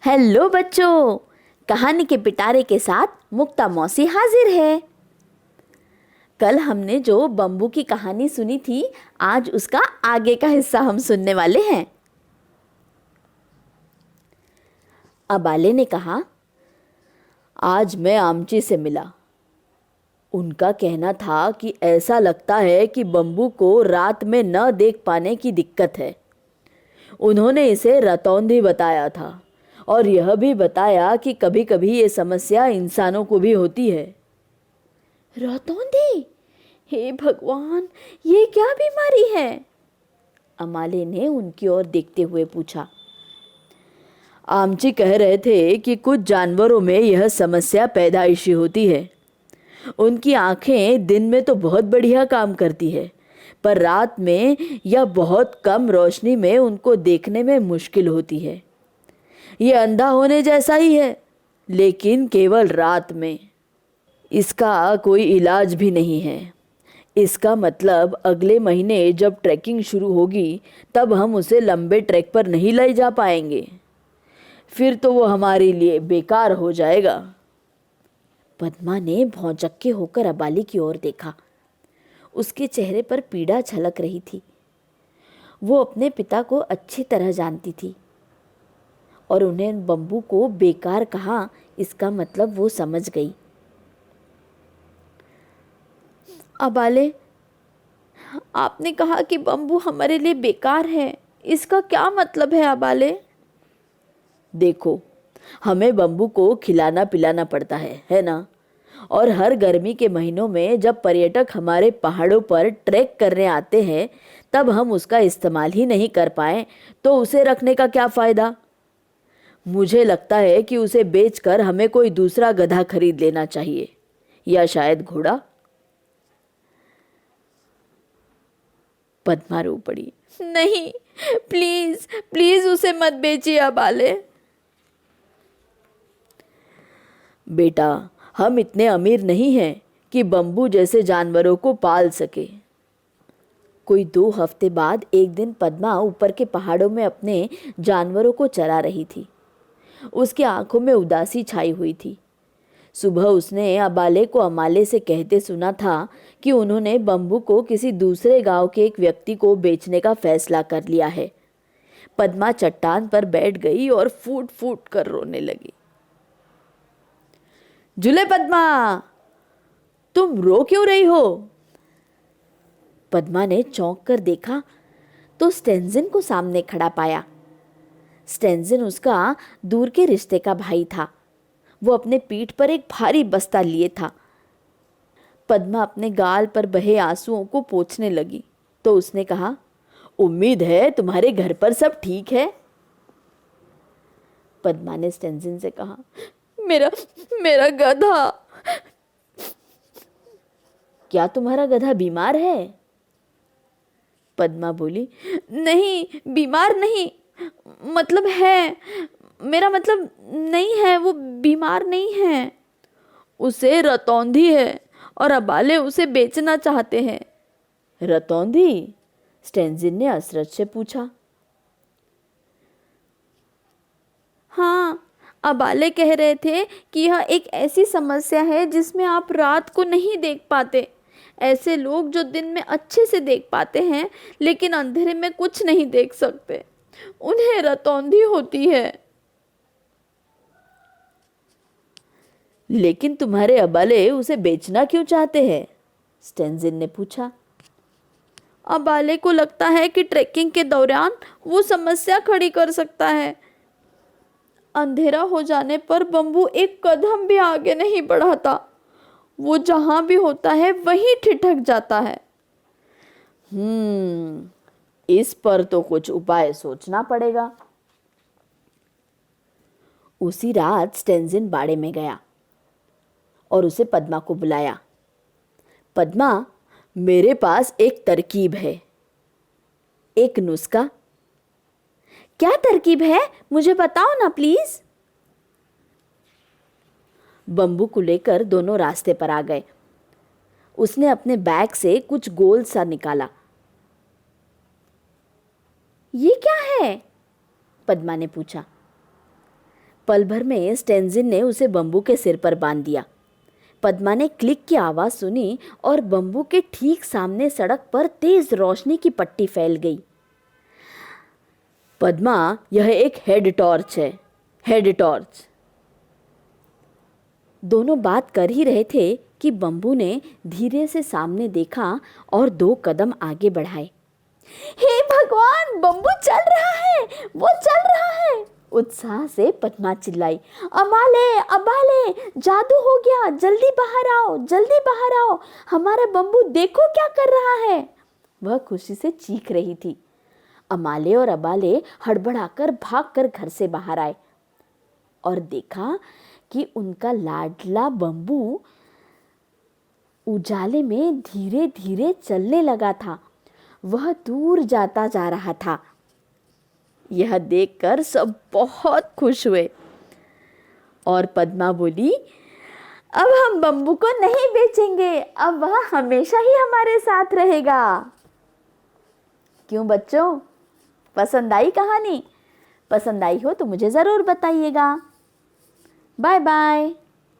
Hello बच्चों, कहानी के पिटारे के साथ मुक्ता मौसी हाजिर है। कल हमने जो बम्बू की कहानी सुनी थी, आज उसका आगे का हिस्सा हम सुनने वाले हैं। अबाले ने कहा, आज मैं आमची से मिला। उनका कहना था कि ऐसा लगता है कि बम्बू को रात में न देख पाने की दिक्कत है। उन्होंने इसे रतौंधी बताया था और यह भी बताया कि कभी कभी ये समस्या इंसानों को भी होती है। रतौंधी? हे भगवान, ये क्या बीमारी है? अमाले ने उनकी ओर देखते हुए पूछा। आमची कह रहे थे कि कुछ जानवरों में यह समस्या पैदाइशी होती है। उनकी आंखें दिन में तो बहुत बढ़िया काम करती है, पर रात में या बहुत कम रोशनी में उनको देखने में मुश्किल होती है। ये अंधा होने जैसा ही है, लेकिन केवल रात में। इसका कोई इलाज भी नहीं है। इसका मतलब अगले महीने जब ट्रैकिंग शुरू होगी, तब हम उसे लंबे ट्रैक पर नहीं ले जा पाएंगे। फिर तो वो हमारे लिए बेकार हो जाएगा। पद्मा ने भौचक्के होकर अबाली की ओर देखा। उसके चेहरे पर पीड़ा झलक रही थी। वो अपने पिता को अच्छी तरह जानती थी और उन्हें बम्बू को बेकार कहा, इसका मतलब वो समझ गई। अबाले, आपने कहा कि बम्बू हमारे लिए बेकार है, इसका क्या मतलब है अबाले? देखो, हमें बम्बू को खिलाना पिलाना पड़ता है ना? और हर गर्मी के महीनों में जब पर्यटक हमारे पहाड़ों पर ट्रैक करने आते हैं, तब हम उसका इस्तेमाल ही नहीं कर पाए तो उसे रखने का क्या फ़ायदा? मुझे लगता है कि उसे बेचकर हमें कोई दूसरा गधा खरीद लेना चाहिए, या शायद घोड़ा। पद्मा रो पड़ी। नहीं, प्लीज प्लीज उसे मत बेचिए अबाले। बेटा, हम इतने अमीर नहीं हैं कि बम्बू जैसे जानवरों को पाल सके। कोई 2 हफ्ते बाद एक दिन पद्मा ऊपर के पहाड़ों में अपने जानवरों को चरा रही थी। उसकी आंखों में उदासी छाई हुई थी। सुबह उसने अबाले को अमाले से कहते सुना था कि उन्होंने बम्बू को किसी दूसरे गांव के एक व्यक्ति को बेचने का फैसला कर लिया है। पद्मा चट्टान पर बैठ गई और फूट फूट कर रोने लगी। जुले पद्मा, तुम रो क्यों रही हो? पद्मा ने चौंक कर देखा तो स्टेंजिन को सामने खड़ा पाया। स्टेंजिन उसका दूर के रिश्ते का भाई था। वो अपने पीठ पर एक भारी बस्ता लिए था। पद्मा अपने गाल पर बहे आंसुओं को पोंछने लगी तो उसने कहा, उम्मीद है तुम्हारे घर पर सब ठीक है? पद्मा ने स्टेंजिन से कहा, मेरा मेरा गधा। क्या तुम्हारा गधा बीमार है? पद्मा बोली, नहीं, बीमार नहीं, मतलब है, मेरा मतलब नहीं है, वो बीमार नहीं है। उसे रतौंधी है और अबाले उसे बेचना चाहते हैं। रतौंधी? स्टेंजिन ने असरत से पूछा। हाँ, अबाले कह रहे थे कि यह एक ऐसी समस्या है जिसमें आप रात को नहीं देख पाते। ऐसे लोग जो दिन में अच्छे से देख पाते हैं लेकिन अंधेरे में कुछ नहीं देख सकते, उन्हें रतौंधी होती है। लेकिन तुम्हारे अबाले उसे बेचना क्यों चाहते हैं? स्टेंजिन ने पूछा। अबाले को लगता है कि ट्रैकिंग के दौरान वो समस्या खड़ी कर सकता है। अंधेरा हो जाने पर बम्बू एक कदम भी आगे नहीं बढ़ाता। वो जहां भी होता है वहीं ठिठक जाता है। इस पर तो कुछ उपाय सोचना पड़ेगा। उसी रात स्टेंजिन बाड़े में गया और उसे पद्मा को बुलाया। पद्मा, मेरे पास एक तरकीब है, एक नुस्खा। क्या तरकीब है? मुझे बताओ ना प्लीज। बम्बू को लेकर दोनों रास्ते पर आ गए। उसने अपने बैग से कुछ गोल सा निकाला। ये क्या है? पद्मा ने पूछा। पल भर में स्टेंजिन ने उसे बम्बू के सिर पर बांध दिया। पद्मा ने क्लिक की आवाज़ सुनी और बम्बू के ठीक सामने सड़क पर तेज रोशनी की पट्टी फैल गई। पद्मा, यह एक हेड टॉर्च है, हेड टॉर्च। दोनों बात कर ही रहे थे कि बम्बू ने धीरे से सामने देखा और 2 कदम आगे बढ़ाए। हे भगवान, बम्बू चल रहा है, वो चल रहा है! उत्साह से पद्मा चिल्लाई। अमाले, अबाले, जादू हो गया, जल्दी बाहर आओ, जल्दी बाहर आओ, हमारा बम्बू देखो क्या कर रहा है। वह खुशी से चीख रही थी। अमाले और अबाले हड़बड़ाकर भागकर घर से बाहर आए और देखा कि उनका लाडला बम्बू उजाले में धीरे धीरे चलने लगा था। वह दूर जाता जा रहा था। यह देखकर सब बहुत खुश हुए और पद्मा बोली, अब हम बम्बू को नहीं बेचेंगे, अब वह हमेशा ही हमारे साथ रहेगा। क्यों बच्चों, पसंद आई कहानी? पसंद आई हो तो मुझे ज़रूर बताइएगा। Bye bye.